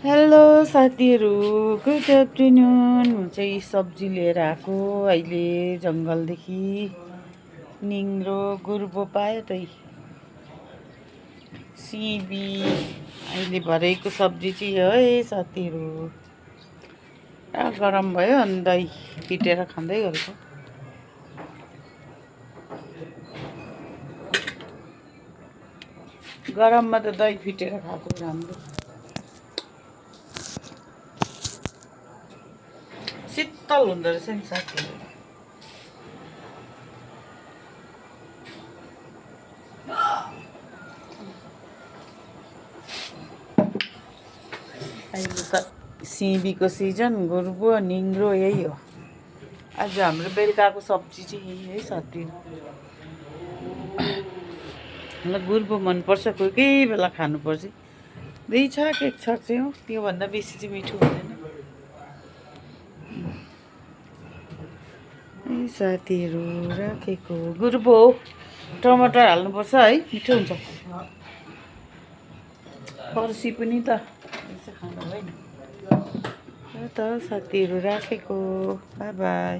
Hello साथीहरू, good afternoon. म चाहिँ सब्जी लिएर आएको अहिले जङ्गलदेखि। निङ्ग्रो गुर्बो पायो त सिबी अहिले भरेको सब्जी चाहिँ हो है साथीहरू। गरम भयो अनि दही फिटेर खाँदै गरेको। गरममा त दही फिटेर खाएको राम्रो। शीतल हुँदो रहेछ नि साथीहरू। अहिले त सिबीको सिजन, गुर्बो निङ्ग्रो यही हो। आज हाम्रो बेलुकाको सब्जी चाहिँ यही है साथीहरू। मलाई गुर्बो मनपर्छ, कोही कोही बेला खानुपर्छ। 2 छाक 1 छाक चाहिँ हो, त्योभन्दा बेसी चाहिँ मिठो हुँदैन। साथीहरू राखेको गुर्बो हो, टमाटर हाल्नुपर्छ है, मिठो हुन्छ। फर्सी पनि त यसो खानु भयो नि त साथीहरू राखेको। By by.